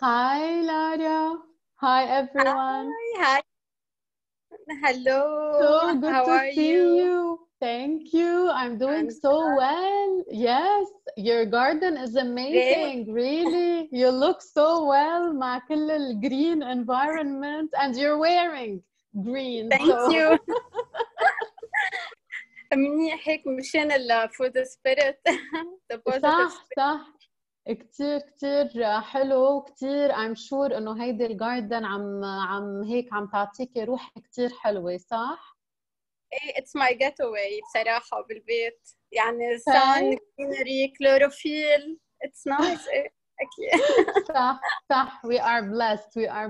Hi, Lara. Hi, everyone. Hi. Hello. So good How to are see you? you. Thank you. I'm doing I'm so well. Yes, your garden is great. amazing. Really, you look so well مع كل الgreen environment, and you're wearing green. Thank you. منيح هيك مشان for the spirit, the positive spirit. صح كتير حلو كتير. I'm sure إنه هيدي الجاردن عم هيك عم تعطيكي روح كتير حلوة صح؟ It's my getaway بصراحة بالبيت. يعني sun, greenery, chlorophyll. It's nice. أكيد. صح. We are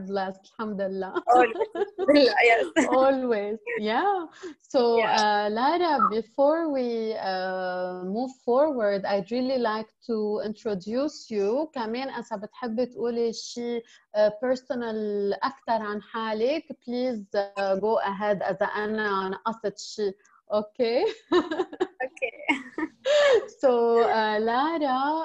blessed. الحمد لله. Always. Yes. Always. Yeah. So, Yeah. Lara, before we move forward, I'd really like to introduce you. كمان إذا بتحبي تقولي شيء personal أكثر عن حالك, please go ahead إذا أنا نقصت شيء. Okay. Okay. So, لارا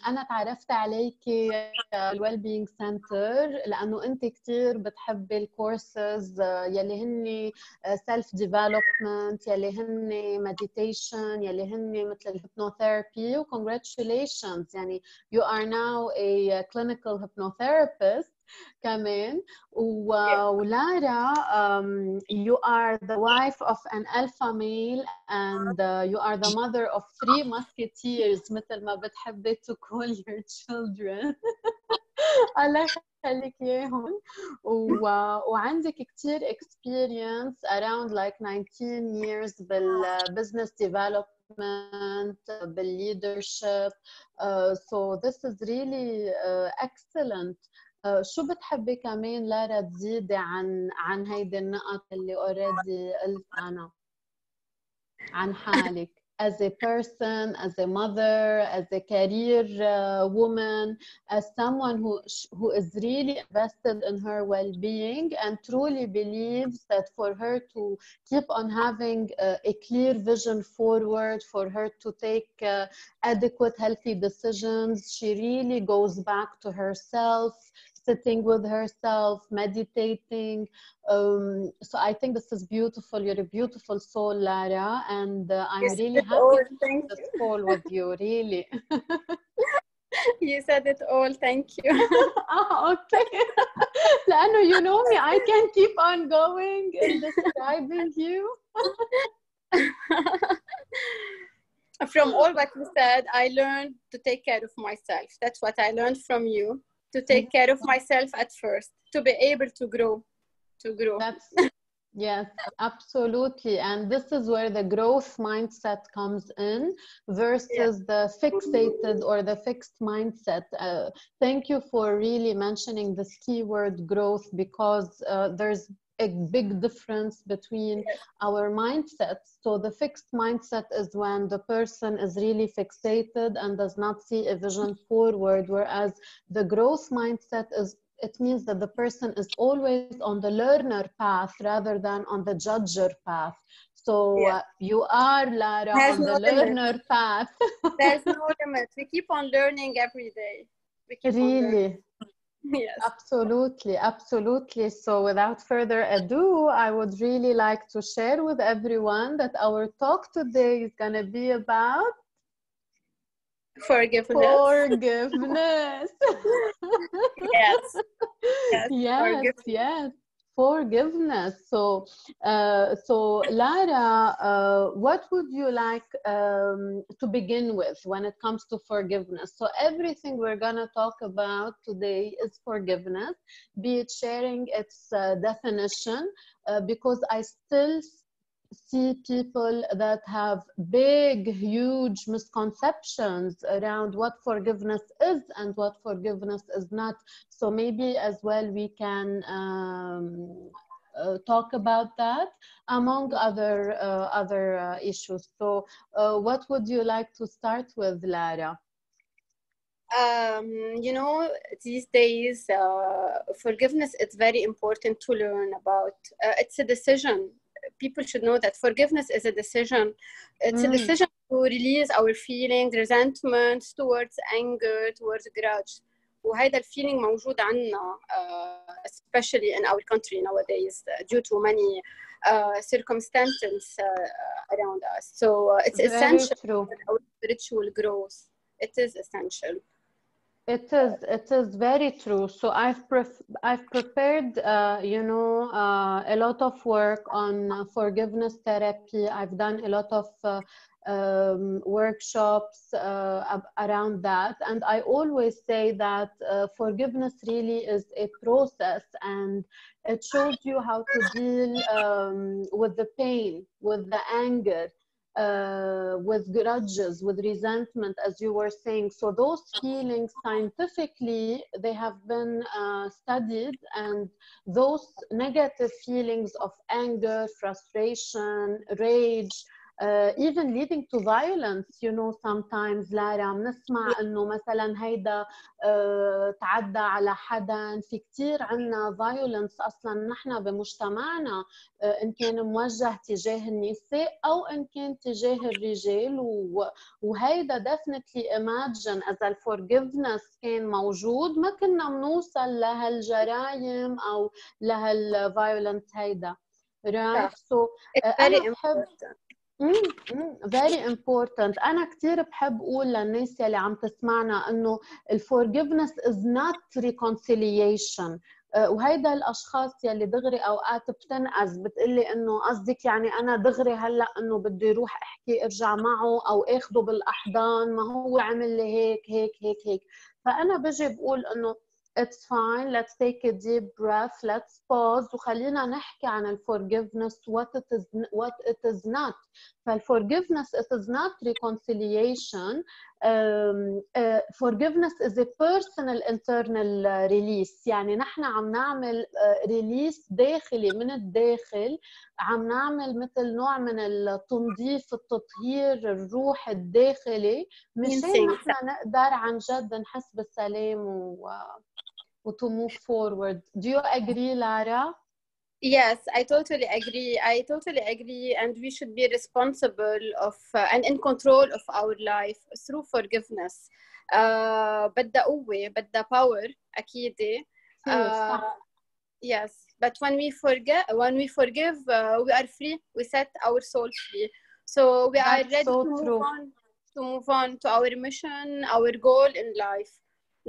أنا تعرفت عليكي الويلبينج سنتر لأنه أنت كتير بتحبي الكورسز يلي هن سيلف ديفلوبمنت، يلي هن مديتيشن، يلي هن مثل الهيبنوثيرابي. و congratulations يعني you are now a clinical hypnotherapist كمان. ولارا you are the wife of an alpha male and you are the mother of 3 musketeers مثل ما بتحبي to call your children. الله يخليك اياهم. وعندك كتير experience around like 19 years بالbusiness development, بالleadership. So this is really excellent. شو بتحبي كمان لارا تزيدي عن هيدي النقط اللي already قلت عنها عن حالك as a person, as a mother, as a career woman, as someone who is really invested in her well-being and truly believes that for her to keep on having a clear vision forward, for her to take adequate, healthy decisions, she really goes back to herself, sitting with herself, meditating. So I think this is beautiful. You're a beautiful soul, Lara, and I'm really happy to have this call with you, really. You said it all, thank you. Okay. لأنه you know me, I can keep on going in describing you. From all what you said, I learned to take care of myself. That's what I learned from you. To take care of myself at first, to be able to grow. Yes, absolutely. And this is where the growth mindset comes in versus the fixated or the fixed mindset. Thank you for really mentioning this keyword growth, because there's a big difference between our mindsets. So the fixed mindset is when the person is really fixated and does not see a vision forward, whereas the growth mindset it means that the person is always on the learner path rather than on the judger path. So you are, Lara, on the learner path. There's no limit. We keep on learning every day. Really? Yes. Absolutely. So without further ado, I would really like to share with everyone that our talk today is going to be about forgiveness. Yes. Forgiveness. So Lara, what would you like to begin with when it comes to forgiveness? So everything we're gonna talk about today is forgiveness, be it sharing its definition, because I still see people that have big, huge misconceptions around what forgiveness is and what forgiveness is not. So maybe as well we can talk about that among other issues. So what would you like to start with, Lara? You know, these days, forgiveness is very important to learn about. It's a decision. People should know that forgiveness is a decision. It's a decision to release our feelings, resentments towards anger, towards grudge. وهذا الفيلينج موجود عندنا especially in our country nowadays due to many circumstances around us. So it's essential for our spiritual growth. It is essential. It is very true. So I've prepared a lot of work on forgiveness therapy. I've done a lot of workshops around that, and I always say that forgiveness really is a process, and it shows you how to deal with the pain, with the anger, with grudges, with resentment, as you were saying. So those feelings, scientifically, they have been studied, and those negative feelings of anger, frustration, rage, even leading to violence. You know, sometimes Lara بنسمع انه مثلا هيدا تعدى على حدا. في كتير عنا violence اصلا نحن بمجتمعنا، ان كان موجه تجاه النساء او ان كان تجاه الرجال، وهيدا definitely imagine اذا الفورجيفنس كان موجود ما كنا بنوصل لهالجرايم او لهالviolence هيدا. Right? So it's very important. very important. أنا كتير بحب أقول للناس يلي عم تسمعنا إنه الforgiveness is not reconciliation. وهيدا الأشخاص يلي دغري أوقات بتنقز بتقلي إنه قصدك يعني أنا دغري هلأ إنه بدي أروح أحكي أرجع معه أو أخده بالأحضان، ما هو عمل لي هيك هيك هيك هيك. فأنا بجي بقول إنه it's fine, let's take a deep breath, let's pause وخلينا نحكي عن forgiveness, what it is not. فالforgiveness, it is not reconciliation. Forgiveness is a personal internal release. يعني نحن عم نعمل release داخلي من الداخل، عم نعمل مثل نوع من التنظيف، التطهير الروح الداخلي مشان نحن نقدر عن جد نحس بالسلام to move forward. Do you agree, Lara? Yes, I totally agree. And we should be responsible of and in control of our life through forgiveness. بدها قوة، بدها power أكيد. Yes, but when we forgive, we are free. We set our soul free. So we are ready to move on to our mission, our goal in life.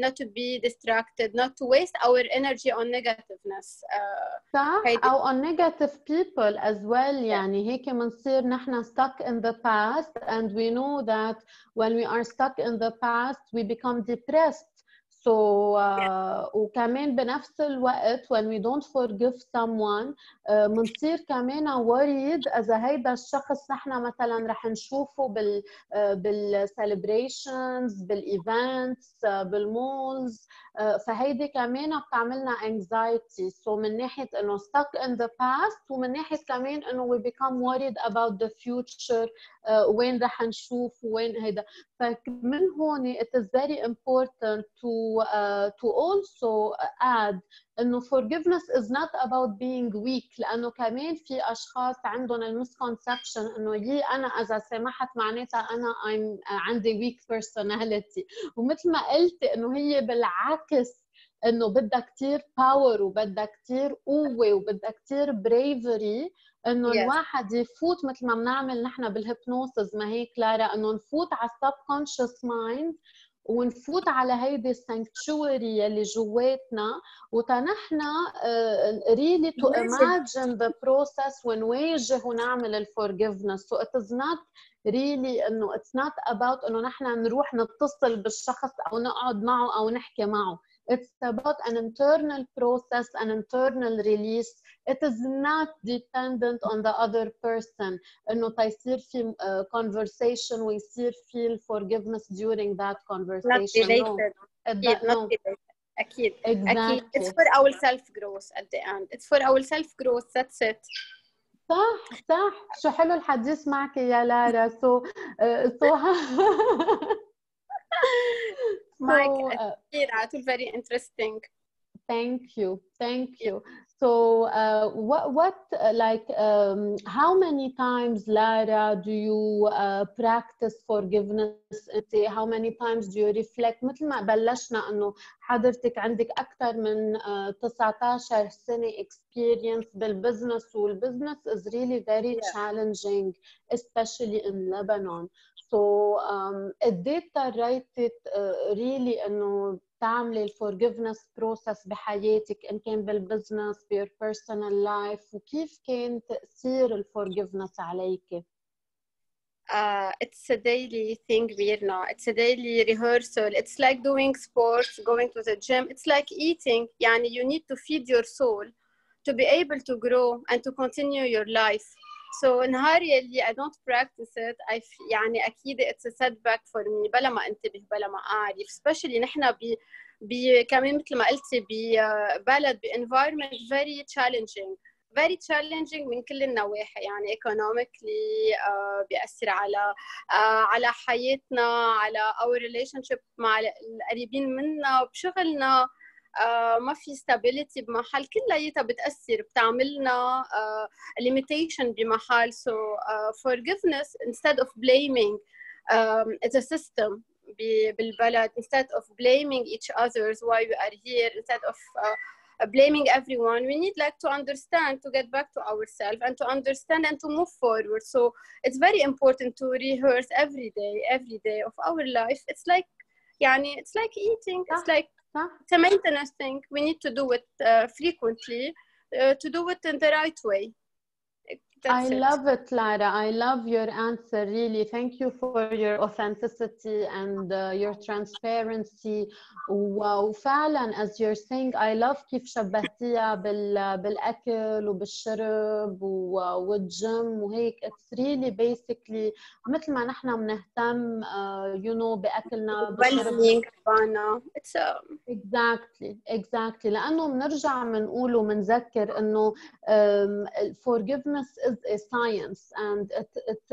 Not to be distracted, not to waste our energy on negativeness. أو on negative people as well. يعني هيك منصير نحن stuck in the past, and we know that when we are stuck in the past we become depressed. So وكمان بنفس الوقت when we don't forgive someone منصير كمان worried إذا هيدا الشخص نحن مثلا رح نشوفه بالcelebrations، بالevents، بالمولز، فهيدي كمان بتعملنا anxiety. So من ناحية إنه stuck in the past، ومن ناحية كمان إنه we become worried about the future، وين رح نشوف وين هيدا. فمن هون it is very important to also add إنه forgiveness is not about being weak، لأنه كمان في أشخاص عندهم المسكونسبشن إنه أنا إذا سمحت معناتها أنا عندي weak personality. ومثل ما قلتي إنه هي بالعكس، إنه بدها كتير power وبدها كتير قوة وبدها كتير bravery إنه الواحد يفوت مثل ما بنعمل نحن بالهيبنوسيس، ما هيك لارا، إنه نفوت على subconscious mind ونفوت على هيدي السانكتشوري يلي جواتنا، وتنحنا really to imagine the process ونواجه ونعمل الforgiveness. So it is not really إنه it's not about إنه نحن نروح نتصل بالشخص أو نقعد معه أو نحكي معه. It's about an internal process, an internal release. It is not dependent on the other person. إنه تيصير في conversation ويصير في forgiveness during that conversation. Not related. No. أكيد. Exactly. أكيد. It's for our self growth at the end. It's for our self growth. That's it. صح. شو حلو الحديث معك يا لارا. Mike, very interesting. Thank you. So, how many times, Lara, do you practice forgiveness? How many times do you reflect? مثل ما بلشنا إنه حضرتك عندك أكثر من 19 سنة experience بالبزنس، والبزنس is really very challenging, especially in Lebanon. So, قد ايه اضطريتي really إنه تعملي الفورجيفنس بروسس بحياتك، ان كان بالبزنس بيور بيرسونال لايف، وكيف كان تاثير الفورجيفنس عليك؟ It's a daily thing, Virna. It's a daily rehearsal. It's like doing sports, going to the gym. It's like eating. Yani you need to feed your soul to be able to grow and to continue your life. So نهار يلي I don't practice it, يعني أكيد it's a setback for me. بلا ما انتبه بلا ما أعرف. Especially نحن كمان مثل ما قلتي ببلد environment very challenging. Very challenging من كل النواحي، يعني economically بيأثر على حياتنا، على our relationship مع القريبين منا، بشغلنا ما في stability بمحل، كلها بتأثر، بتعملنا limitation بمحل. So forgiveness instead of blaming it's a system بالبلد. Instead of blaming each others why we are here, instead of blaming everyone, we need like to understand, to get back to ourselves and to understand and to move forward. So it's very important to rehearse every day of our life. It's like يعني it's like eating. It's like it's a maintenance thing. We need to do it frequently to do it in the right way. I love it, Lara. I love your answer, really. Thank you for your authenticity and your transparency. وفعلا as you're saying, I love كيف شبهتيها بالأكل وبالشرب والجيم وهيك. It's really basically مثل ما نحن بنهتم you know بأكلنا بالشرب. It's exactly لأنه بنرجع بنقول وبنذكر إنه forgiveness is a science and it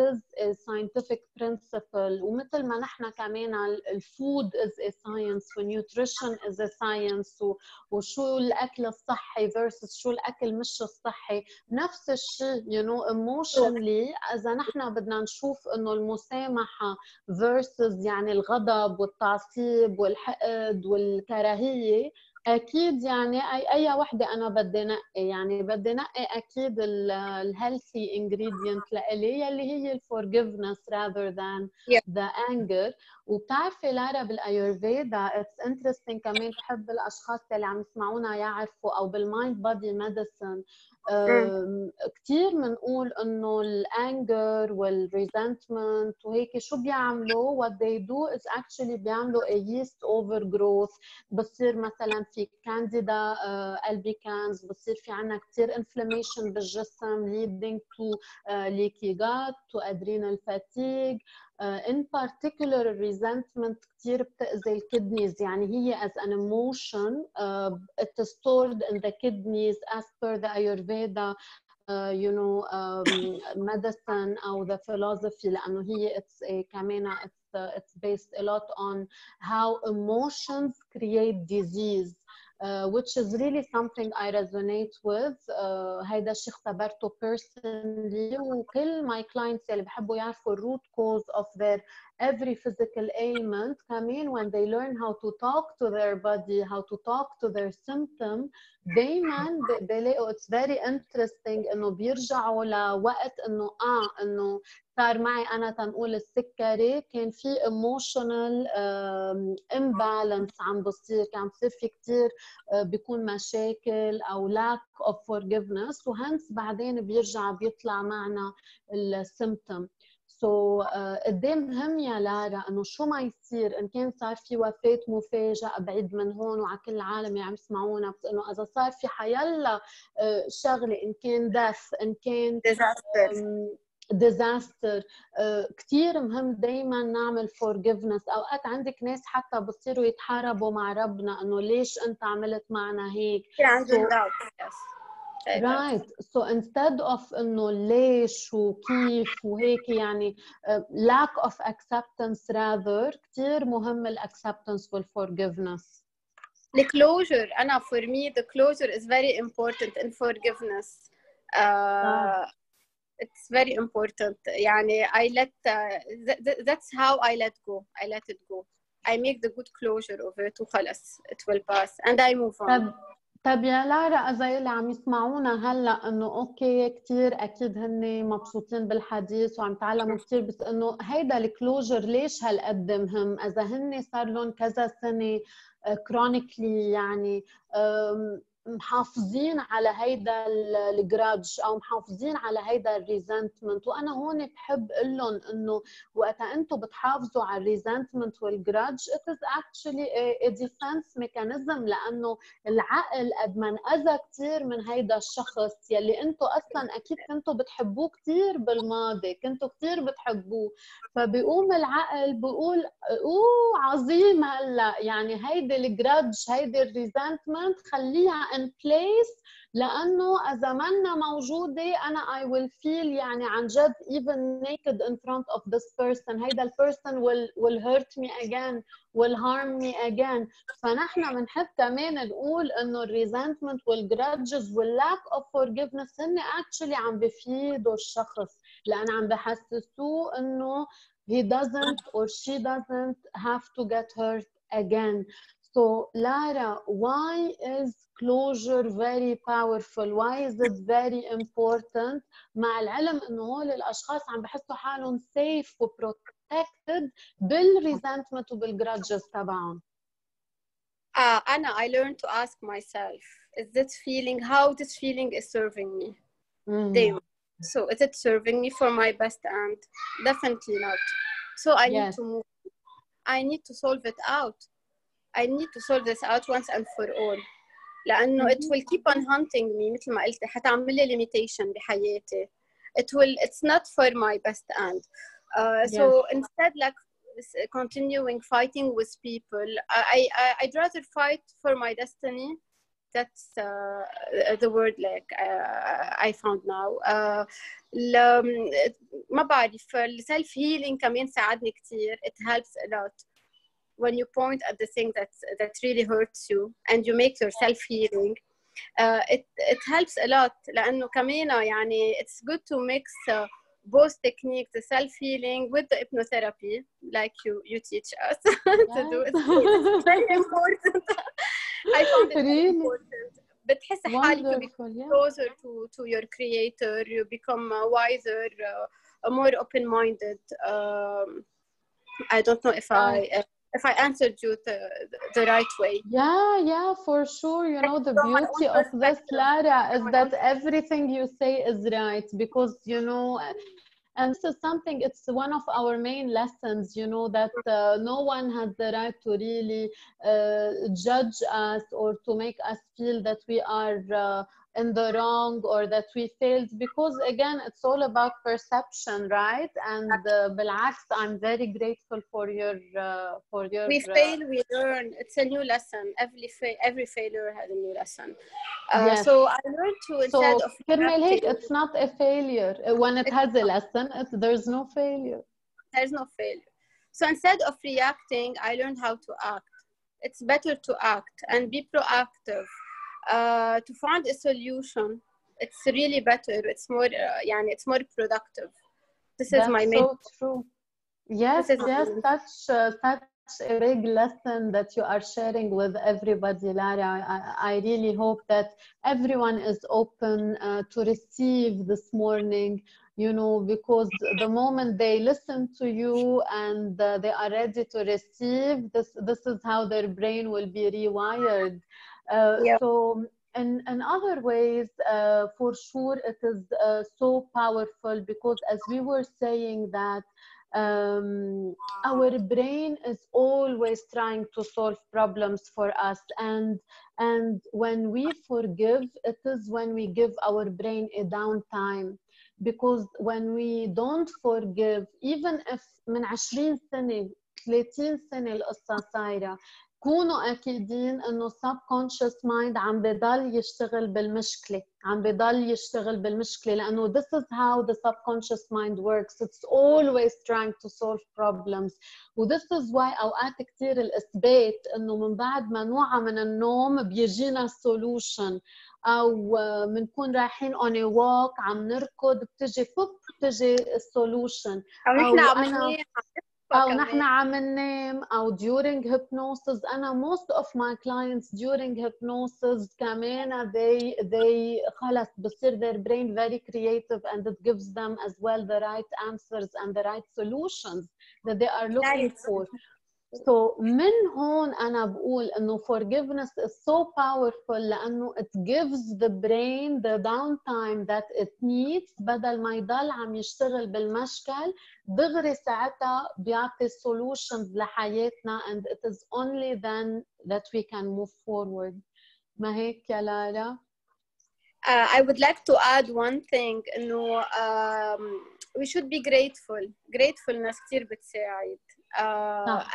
is a scientific principle. ومثل ما نحن كمان الفود is a science nutrition is a science وشو الأكل الصحي versus شو الأكل مش الصحي. نفس الشيء you know emotionally إذا نحن بدنا نشوف إنه المسامحة versus يعني الغضب والتعصيب والحقد والكراهية، أكيد يعني أي وحدة أنا بدي نقي، يعني بدي نقي أكيد الهيلثي ingredient لإلي يلي هي الforgiveness rather than the anger. وبتعرفي لارا بالأيورفيدا it's interesting كمان، بحب الأشخاص اللي عم يسمعونا يعرفوا، أو بالمايند بودي ميديسن كتير منقول إنه الأنجر والريزنتمنت وهيك شو بيعملوا what they do is actually بيعملوا a yeast overgrowth. بصير مثلا في كانديدا البيكانز، بصير في عنا كتير inflammation بالجسم leading to leaky gut to adrenal fatigue. in particular resentment كتير بتأذي الكدنيز، يعني هي as an emotion it's stored in the kidneys as per the Ayurveda you know medicine أو the philosophy، لأنه هي it's كمان it's based a lot on how emotions create disease. Which is really something I resonate with. هيدا الشيء اختبرته personally، وكل my clients اللي بحبوا يعرفوا root cause of their every physical ailment كمان when they learn how to talk to their body, how to talk to their symptom، دايما بلاقوا it's very interesting إنه بيرجعوا لوقت إنه صار معي أنا تنقول السكري، كان في emotional imbalance عم بصير، كان بصير في كتير بيكون مشاكل أو lack of forgiveness، وهنس بعدين بيرجع بيطلع معنا السيمتوم. سو قد ايه مهم يا لارا انه شو ما يصير، ان كان صار في وفاه مفاجاه بعيد من هون وعلى كل العالم عم يسمعونا، بس انه اذا صار في حيلا شغله، ان كان دث، ان كان ديزاستر، كتير مهم دايما نعمل forgiveness. اوقات عندك ناس حتى بصيروا يتحاربوا مع ربنا انه ليش انت عملت معنا هيك. Right. So instead of إنه ليش وكيف وهيك يعني lack of acceptance rather كتير مهم ال acceptance وال forgiveness. The closure, Anna, for me, the closure is very important in forgiveness. It's very important. يعني I let that's how I let go. I let it go. I make the good closure of it وخلص it will pass and I move on. طب يا لارا، إذا اللي عم يسمعونا هلا إنه أوكي كتير أكيد هن مبسوطين بالحديث وعم تعلموا كتير، بس إنه هيدا الكلوجر ليش هالقد مهم؟ إذا هن صار لهم كذا سنة كرونيكلي يعني محافظين على هيدا الجراج او محافظين على هيدا الريزنتمنت، وانا هون بحب اقول لهم انه وقتها انتم بتحافظوا على الريزنتمنت والجراج it is actually a defense mechanism، لانه العقل قد ما انأذى كثير من هيدا الشخص يلي انتم اصلا اكيد كنتوا بتحبوه كثير بالماضي، كنتوا كثير بتحبوه، فبيقوم العقل بيقول اوه عظيم هلا يعني هيدي الجراج هيدي الريزنتمنت خليها in place، لانه اذا منا موجوده انا I will feel يعني عن جد even naked in front of this person، هيدا البيرسون will hurt me again will harm me again. فنحن بنحب كمان نقول انه الريزنتمنت والجراجز واللاك اوف forgiveness هن actually عم بفيدوا الشخص، لان عم بحسسوه انه he doesn't or she doesn't have to get hurt again. So Lara, why is closure very powerful? Why is it very important? مع العلم انه هول الاشخاص عم بحسوا حالهم safe و protected بالresentment وبالgrudges تبعهم. Anna, I learned to ask myself, is this feeling, how this feeling is serving me? So is it serving me for my best end? Definitely not. So I need to move. I need to solve it out. I need to solve this out once and for all. لأنه it will keep on hunting me مثل ما قلت، حتعمل لي limitation بحياتي. It's not for my best end. So instead, like continuing fighting with people, I'd rather fight for my destiny. That's the word like I found now. ما بعرف self healing كمان ساعدني كتير. It helps a lot when you point at the thing that really hurts you and you make yourself healing. It helps a lot لأنه كمان يعني it's good to mix both techniques, the self healing with the hypnotherapy, like you teach us to do. It's very important. I found it very important. بتحس حالك you become closer to your creator, you become wiser, more open-minded. I don't know if I answered you the right way. Yeah, for sure. You know, the beauty of this, Lara, is that everything you say is right, because, you know, and this is something, it's one of our main lessons, you know, that no one has the right to really judge us or to make us feel that we are in the wrong or that we failed, because again it's all about perception, right? And بالعكس, I'm very grateful for your we fail, we learn. It's a new lesson. Every failure has a new lesson. So I learned to, instead of reacting, it's not a failure when it has a lesson. There's no failure. There's no failure. So instead of reacting, I learned how to act. It's better to act and be proactive. To find a solution, it's really better. It's more, it's more productive. That's my main. So true. Yes, such a big lesson that you are sharing with everybody, Lara. I really hope that everyone is open to receive this morning, you know, because the moment they listen to you and they are ready to receive, this is how their brain will be rewired. So in other ways, for sure, it is so powerful, because as we were saying that our brain is always trying to solve problems for us, and when we forgive, it is when we give our brain a downtime, because when we don't forgive, even if من 20 سنة 30 سنة القصة صايرة. كونوا أكيدين إنه subconscious mind عم بضل يشتغل بالمشكلة، عم بضل يشتغل بالمشكلة، لأنه this is how the subconscious mind works. It's always trying to solve problems. و this is why أوقات كتير الإثبات إنه من بعد ما نوعى من النوم بيجينا solution، أو بنكون رايحين on a walk عم نركض بتجي solution، أو نحن عم ننام، أو during hypnosis. أنا most of my clients during hypnosis كمان they خلص بصير their brain very creative and it gives them as well the right answers and the right solutions that they are looking for. So من هون أنا بقول إنه forgiveness is so powerful لأنه it gives the brain the downtime that it needs، بدل ما يضل عم يشتغل بالمشكل دغري ساعتها بيعطي solutions لحياتنا and it is only then that we can move forward. ما هيك يا لارا؟ I would like to add one thing إنه we should be grateful. Gratefulness كتير بتساعد.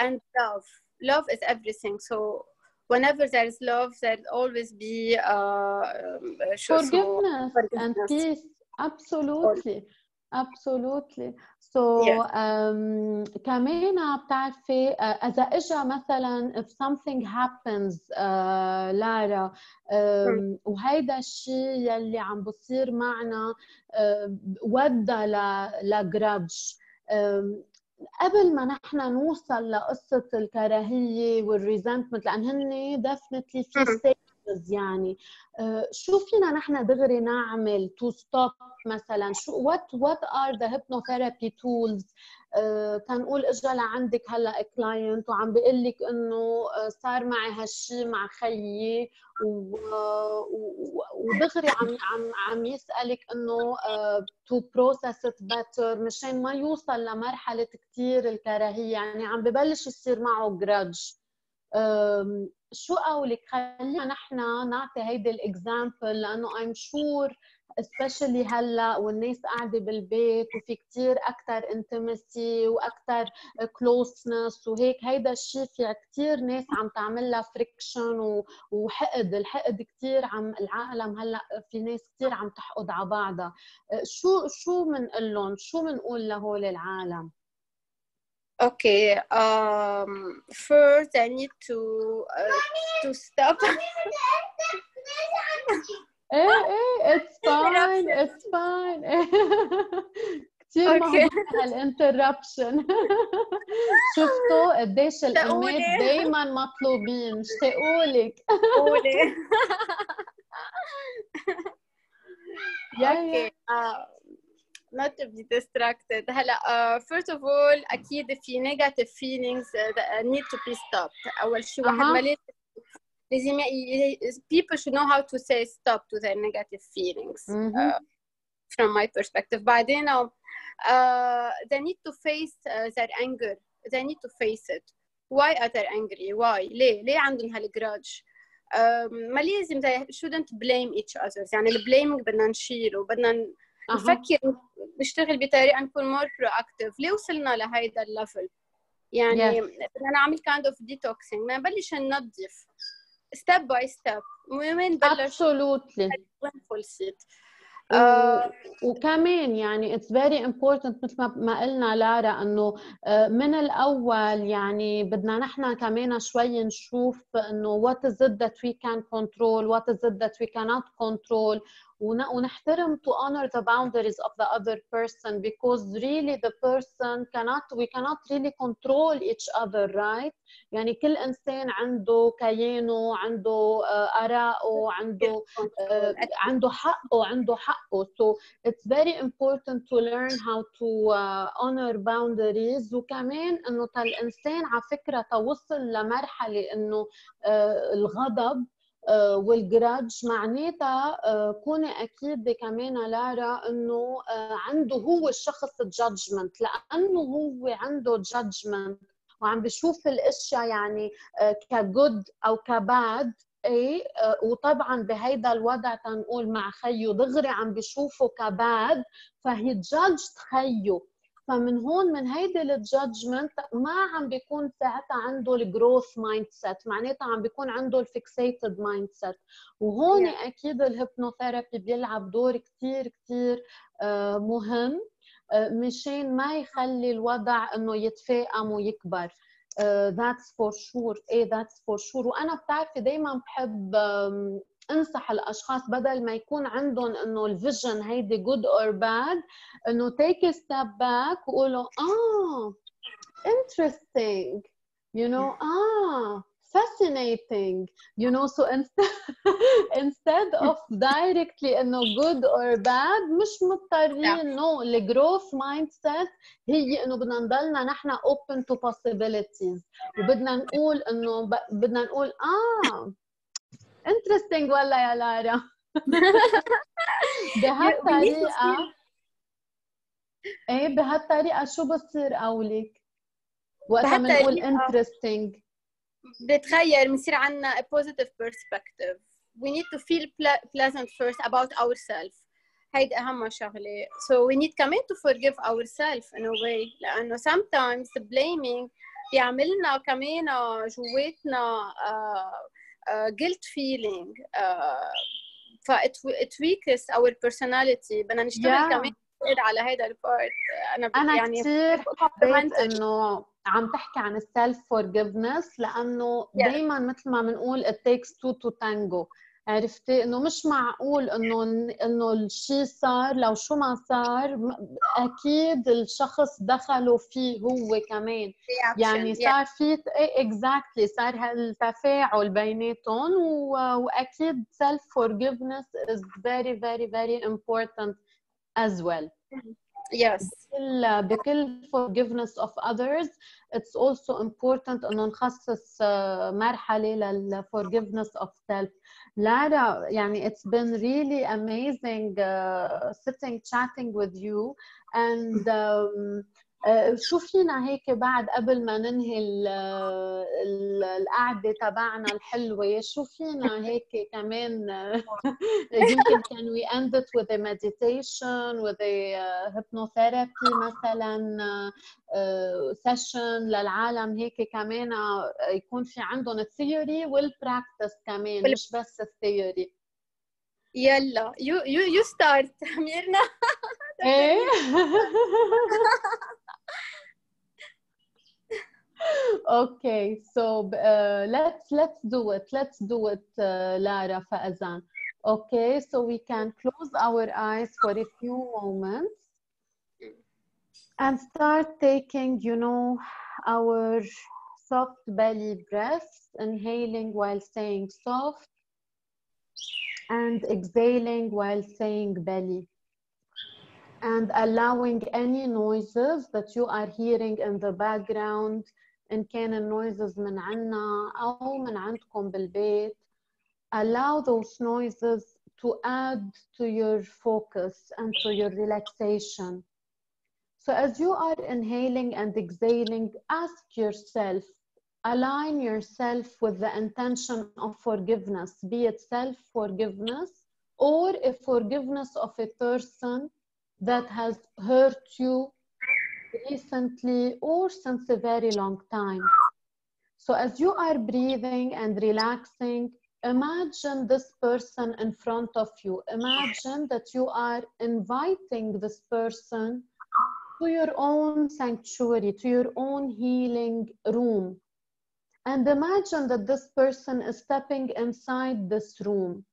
And love is everything. So whenever there is love, there will always be forgiveness and peace. Absolutely. So كمان بتعرفي إذا إجا مثلا if something happens لارا وهيدا الشيء يلي عم بصير معنا ودى لجرادج، قبل ما نحن نوصل لقصة الكراهية والريزنتمنت، لأن هن definitely في stages يعني شو فينا نحن دغري نعمل to stop مثلا؟ شو what are the hypnotherapy tools؟ تنقول اجا لعندك هلا كلاينت وعم بيقول لك انه صار معي هالشيء مع خيي ودغري عم يسالك انه to process it better مشان ما يوصل لمرحله كثير الكراهيه، يعني عم ببلش يصير معه جرادج. شو قولك خلينا نحن نعطي هيدي الاكزامبل، لانه I'm sure especially هلا والناس قاعده بالبيت وفي كثير اكثر intimacy واكثر closeness وهيك، هيدا الشيء في كثير ناس عم تعمل لها فريكشن وحقد. الحقد كثير عم العالم هلا في ناس كثير عم تحقد على بعضها. شو بنقول لهم؟ شو بنقول لهول العالم؟ Okay. First, I need to stop. It's fine. كثير مهضومة هالانتربشن. شفتوا قديش الأمات دايما مطلوبين. اشتاقولك. قولي. Okay. Not to be distracted. هلا first of all أكيد في negative feelings that need to be stopped. أول شيء واحد ما لازم people should know how to say stop to their negative feelings from my perspective. بعدين they need to face their anger. They need to face it. Why are they angry? Why? ليه عندهم هالجراج؟ ما لازم they shouldn't blame each other. يعني البليمينج بدنا نشيله، بدنا نفكر نشتغل بطريقة نكون more proactive. ليه وصلنا لهيدا الليفل؟ يعني بدنا نعمل kind of detoxing، بدنا نبلش ننظف step by step. وين بلش؟ Absolutely. وين فلسيت؟ وكمان يعني it's very important مثل ما قلنا لارا انه من الاول يعني بدنا نحن كمان شوي نشوف انه what is it that we can control, what is it that we cannot control، ونحترم to honor the boundaries of the other person, because really the person we cannot really control each other, right؟ يعني كل إنسان عنده كيانه، عنده آراءه، عنده حقه. So it's very important to learn how to honor boundaries. وكمان إنه الإنسان على فكرة توصل لمرحلة إنه الغضب والجراج معناتها كوني أكيد كمان لارا إنه عنده هو الشخص الجادجمنت، لأنه هو عنده جادجمنت وعم بشوف الاشياء يعني كجود او كباد. وطبعا بهيدا الوضع تنقول مع خيو دغري عم بشوفه كباد، فهي جادجت خيو. فمن هون من هيدي الجادجمنت ما عم بيكون ساعتها عنده الجروث مايند سيت، معناتها عم بيكون عنده الفيكسيتد مايند سيت. وهون اكيد الهيبنوثيرابي بيلعب دور كثير كثير مهم مشان ما يخلي الوضع انه يتفاقم ويكبر. that's for sure. ايه that's for sure. وانا بتعرفي دايما بحب انصح الاشخاص بدل ما يكون عندهم انه الفيجن هيدي good or bad، انه take a step back وقولوا interesting, you know, fascinating, you know. So instead of directly انه good or bad، مش مضطرين no. الجروث مايند سيت هي انه بدنا نضلنا نحن open to possibilities، وبدنا نقول انه بدنا نقول interesting والله يا لارا. بهالطريقة ايه بهالطريقة شو بصير قولك وقتها بنقول interesting؟ بتغير، بنصير عنا a positive perspective. we need to feel pleasant first about ourselves. هيدي أهم شغلة. so we need كمان to forgive ourselves in a way، لأنه sometimes the blaming بيعملنا كمان جواتنا guilt feeling. it weakens our personality. بدنا نشتغل كمان على هيدا البارت. أنا يعني كثير حبيت إنه عم تحكي عن السيلف فورجيفنس، لأنه دايما مثل ما بنقول it takes two to tango. عرفتي إنه مش معقول إنه الشيء صار، لو شو ما صار أكيد الشخص دخلوا فيه هو كمان، يعني صار في exactly صار هالتفاعل بيناتهم. وأكيد self forgiveness is very very very important as well. Yes. بكل forgiveness of others it's also important إنه نخصص مرحلة لل forgiveness of self. Lara, يعني it's been really amazing sitting chatting with you. and شو فينا هيك بعد قبل ما ننهي القعدة تبعنا الحلوة، شو فينا هيك كمان يمكن can we end it with a meditation, with a hypnotherapy مثلا session للعالم هيك كمان يكون في عندهم الثيوري والبراكتس كمان، مش بس الثيوري. يلا you start ميرنا. ايه Okay, so let's do it, Lara Faazan. Okay, so we can close our eyes for a few moments and start taking, you know, our soft belly breaths, inhaling while staying soft and exhaling while staying belly, and allowing any noises that you are hearing in the background. إن كان النويزز من عنا أو من عندكم بالبيت، allow those noises to add to your focus and to your relaxation. So as you are inhaling and exhaling, ask yourself, align yourself with the intention of forgiveness, be it self-forgiveness or a forgiveness of a person that has hurt you recently or since a very long time. So as you are breathing and relaxing, imagine this person in front of you. Imagine that you are inviting this person to your own sanctuary, to your own healing room. And imagine that this person is stepping inside this room.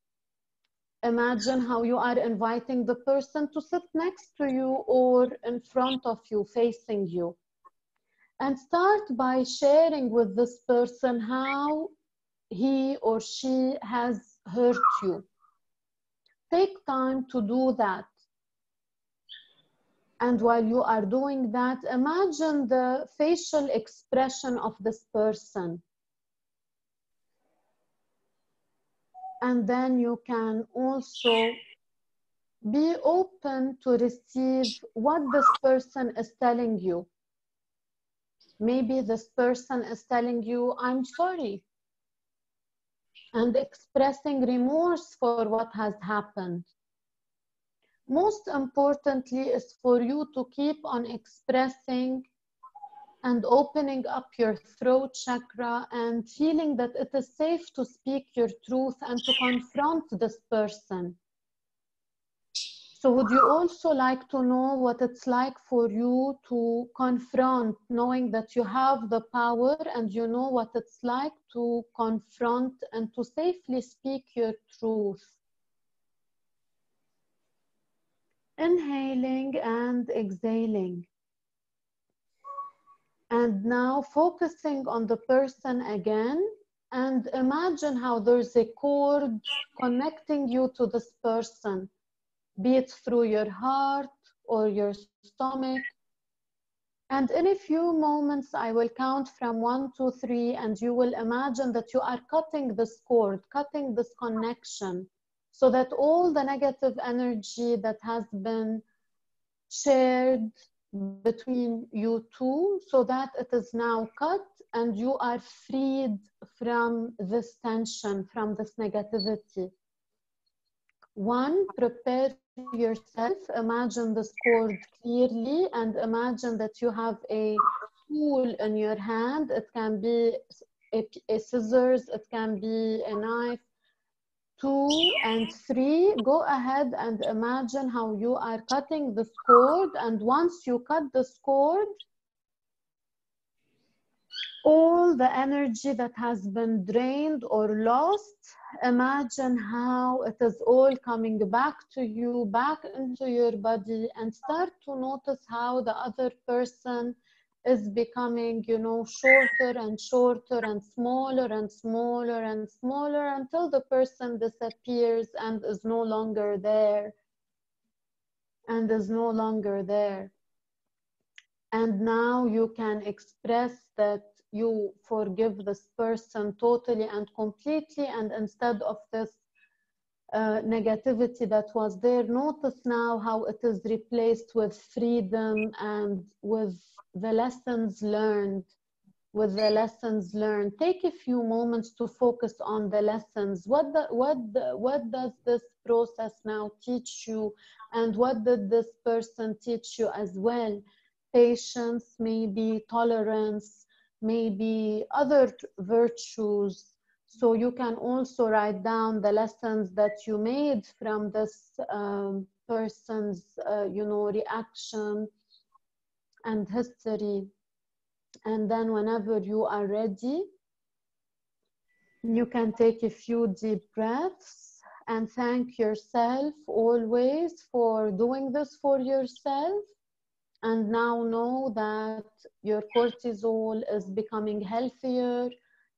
Imagine how you are inviting the person to sit next to you or in front of you, facing you. And start by sharing with this person how he or she has hurt you. Take time to do that. And while you are doing that, imagine the facial expression of this person. And then you can also be open to receive what this person is telling you. Maybe this person is telling you, I'm sorry, and expressing remorse for what has happened. most importantly is for you to keep on expressing and opening up your throat chakra and feeling that it is safe to speak your truth and to confront this person. So would you also like to know what it's like for you to confront, knowing that you have the power and you know what it's like to confront and to safely speak your truth? Inhaling and exhaling. And now focusing on the person again, and imagine how there's a cord connecting you to this person, be it through your heart or your stomach. And in a few moments, I will count from 1 to 3, and you will imagine that you are cutting this cord, cutting this connection, so that all the negative energy that has been shared between you two, so that it is now cut and you are freed from this tension, from this negativity. 1, prepare yourself, imagine this cord clearly, and imagine that you have a tool in your hand. It can be a scissors, it can be a knife. 2 and 3, go ahead and imagine how you are cutting this cord, and once you cut this cord, all the energy that has been drained or lost, imagine how it is all coming back to you, back into your body, and start to notice how the other person is becoming, you know, shorter and shorter and smaller and smaller and smaller until the person disappears and is no longer there. And is no longer there. And now you can express that you forgive this person totally and completely, and instead of this negativity that was there, notice now how it is replaced with freedom and with the lessons learned. Take a few moments to focus on the lessons. What does this process now teach you, and what did this person teach you as well? Patience, maybe tolerance, maybe other virtues. So you can also write down the lessons that you made from this person's, reaction and history. And then whenever you are ready, you can take a few deep breaths and thank yourself always for doing this for yourself. And now know that your cortisol is becoming healthier,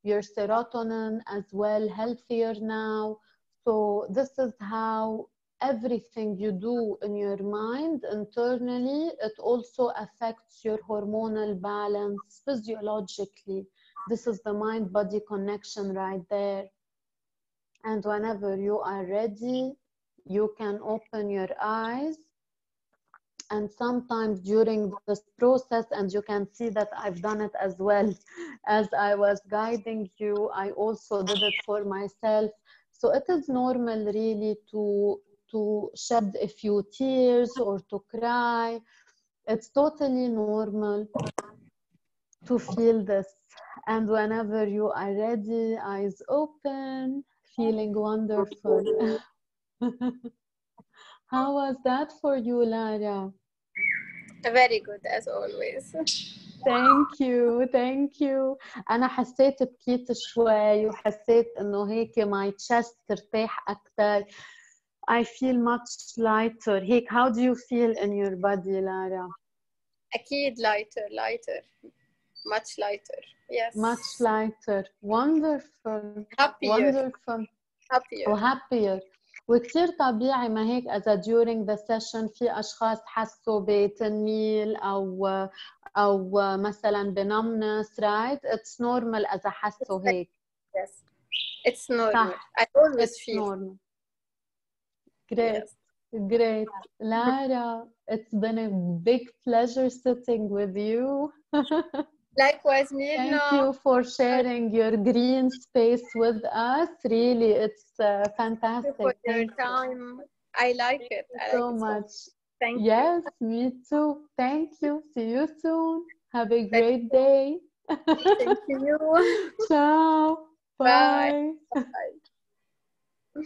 your serotonin as well healthier now. So this is how everything you do in your mind internally, it also affects your hormonal balance physiologically. This is the mind-body connection right there. And whenever you are ready, you can open your eyes. And sometimes during this process, and you can see that I've done it as well, as I was guiding you, I also did it for myself. So it is normal really to shed a few tears or to cry. It's totally normal to feel this. And whenever you are ready, eyes open, feeling wonderful. How was that for you, Lara? Very good as always. Thank you. أنا حسيت بكيت شوي وحسيت إنه هيك my chest ترتاح أكتر. I feel much lighter. هيك, how do you feel in your body, Lara? أكيد lighter. Much lighter. Yes. Much lighter. Wonderful. Happier. Wonderful. Happier. وhappier. وكتير طبيعي ما هيك إذا during the session في أشخاص حسوا بتنميل أو مثلا بnumbness, right? It's normal إذا حسوا هيك. Yes, it's normal. صح. I always It's feel normal. Great. Yes. Great. Lara, it's been a big pleasure sitting with you. Likewise, Mirna. Thank you for sharing your green space with us. Really, it's fantastic. Thank you for your time. I like it. I like so it so much. much. Thank you. Yes, me too. Thank you. See you soon. Have a Thank great day. you. Ciao. Bye. Bye. Bye.